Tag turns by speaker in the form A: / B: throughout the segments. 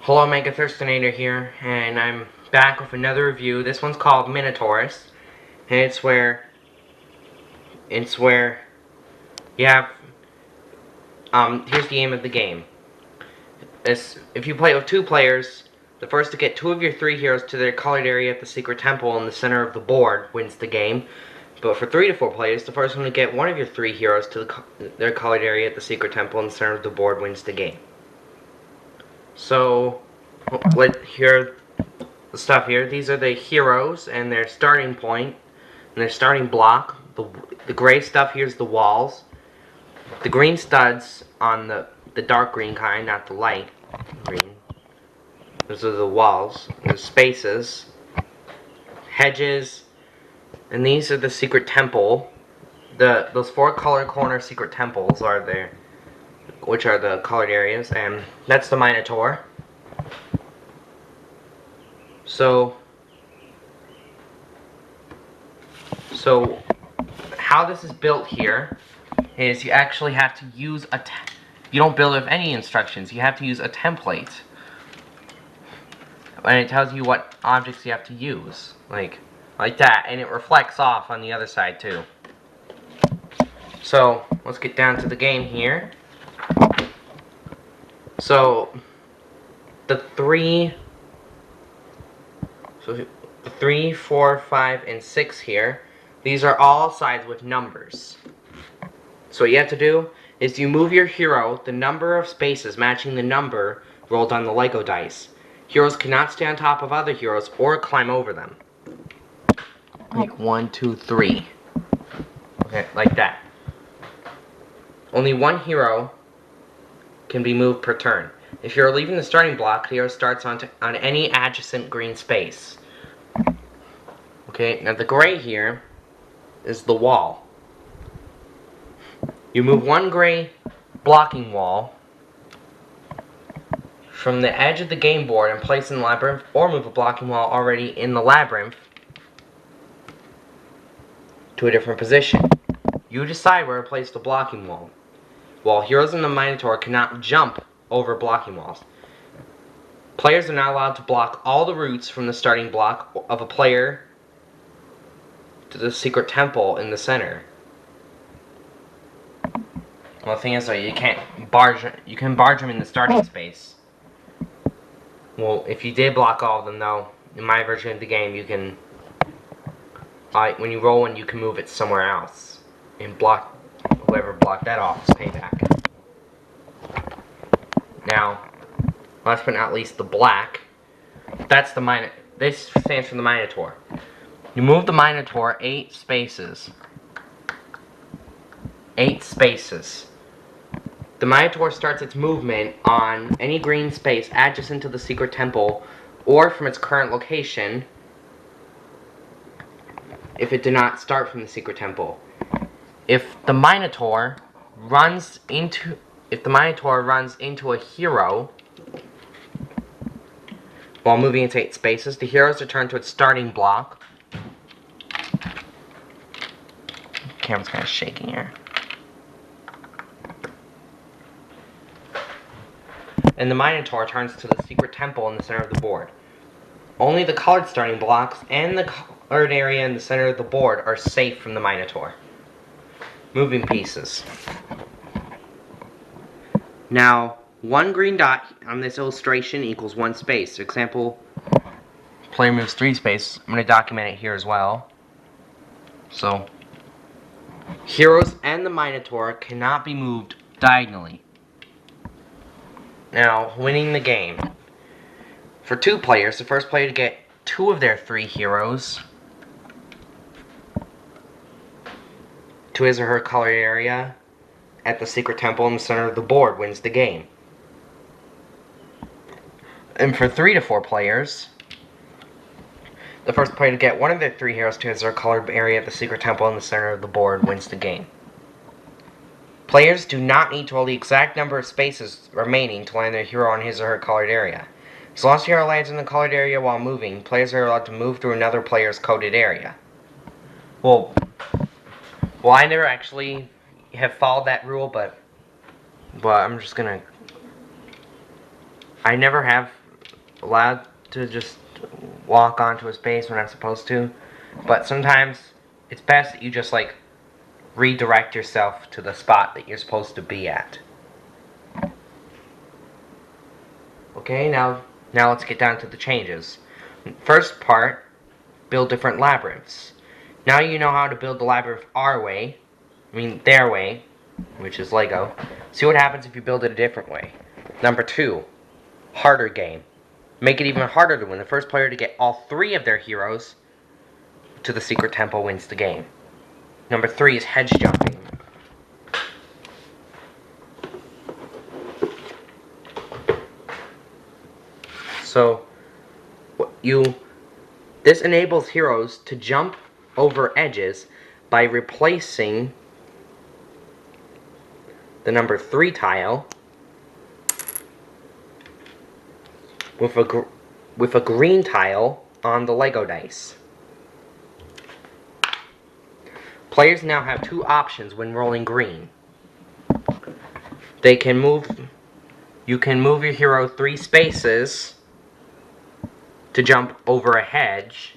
A: Hello, Mega Thirstinator here, and I'm back with another review. This one's called Minotaurus, and it's where you have here's the aim of the game. If you play with two players, the first to get two of your three heroes to their colored area at the secret temple in the center of the board wins the game. But for 3 to 4 players, the first one to get one of your three heroes to their colored area at the secret temple in the center of the board wins the game. So, here the stuff here. These are the heroes and their starting point and their starting block. The gray stuff here is the walls. The green studs on the dark green kind, not the light green. Those are the walls. The spaces, hedges, and these are the secret temple. Those 4 color corner secret temples are there, which are the colored areas, and that's the Minotaur. So how this is built here is you actually have to use you don't build with any instructions. You have to use a template, and it tells you what objects you have to use, like that, and it reflects off on the other side too. So let's get down to the game here. So the 3, 4, 5, and 6 here, these are all sides with numbers. So what you have to do is you move your hero the number of spaces matching the number rolled on the Lego dice. Heroes cannot stay on top of other heroes or climb over them. Like 1, 2, 3. Okay, like that. Only one hero can be moved per turn. If you're leaving the starting block, the hero starts on any adjacent green space. Okay, now the gray here is the wall. You move one gray blocking wall from the edge of the game board and place it in the labyrinth, or move a blocking wall already in the labyrinth to a different position. You decide where to place the blocking wall. While heroes in the Minotaur cannot jump over blocking walls. Players are not allowed to block all the routes from the starting block of a player to the secret temple in the center. Well, the thing is, though, you can barge them in the starting space. Well, if you did block all of them, though, in my version of the game, you can, like, when you roll one, you can move it somewhere else and block whoever blocked that off is payback. Now, last but not least, the black. That's the this stands for the Minotaur. You move the Minotaur 8 spaces. 8 spaces. The Minotaur starts its movement on any green space adjacent to the secret temple, or from its current location, if it did not start from the secret temple. If the Minotaur runs into a hero while moving into 8 spaces, the hero is returned to its starting block. Camera's kind of shaking here. And the Minotaur turns to the secret temple in the center of the board. Only the colored starting blocks and the colored area in the center of the board are safe from the Minotaur. Moving pieces. Now, one green dot on this illustration equals 1 space. For example, player moves 3 spaces. I'm going to document it here as well. So, heroes and the Minotaur cannot be moved diagonally. Now, winning the game. For 2 players, the first player to get 2 of their 3 heroes to his or her colored area at the secret temple in the center of the board wins the game. And for 3 to 4 players, the first player to get one of their 3 heroes to his or her colored area at the secret temple in the center of the board wins the game. Players do not need to roll the exact number of spaces remaining to land their hero on his or her colored area. As long as the hero lands in the colored area while moving, players are allowed to move through another player's coded area. Well, I never actually have followed that rule, but I'm just gonna... I never have allowed to just walk onto a space when I'm supposed to. But sometimes it's best that you just like redirect yourself to the spot that you're supposed to be at. Okay, now let's get down to the changes. First part, build different labyrinths. Now you know how to build the labyrinth their way, which is Lego. See what happens if you build it a different way. Number 2, harder game. Make it even harder to win. The first player to get all 3 of their heroes to the secret temple wins the game. Number 3 is hedge jumping. So, this enables heroes to jump over edges by replacing the number 3 tile with a green tile on the Lego dice. Players now have 2 options when rolling green. You can move your hero 3 spaces to jump over a hedge.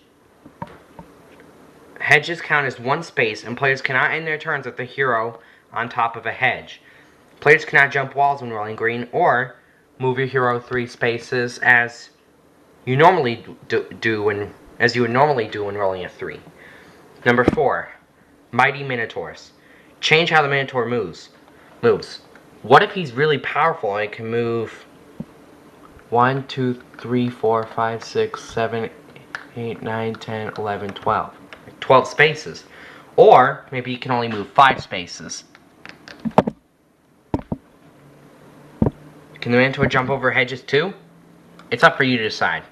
A: Hedges count as 1 space, and players cannot end their turns with the hero on top of a hedge. Players cannot jump walls when rolling green, or move your hero 3 spaces as you normally do when rolling a 3. Number 4, mighty minotaurus. Change how the minotaur moves. What if he's really powerful and it can move 1, 2, 3, 4, 5, 6, 7, 8, 9, 10, 11, 12. 12 spaces. Or maybe you can only move 5 spaces. Can the minotaur jump over hedges too? It's up for you to decide.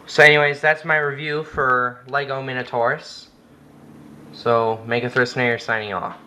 A: So anyways, that's my review for Lego Minotaurus. So, Megathrill Snare signing off.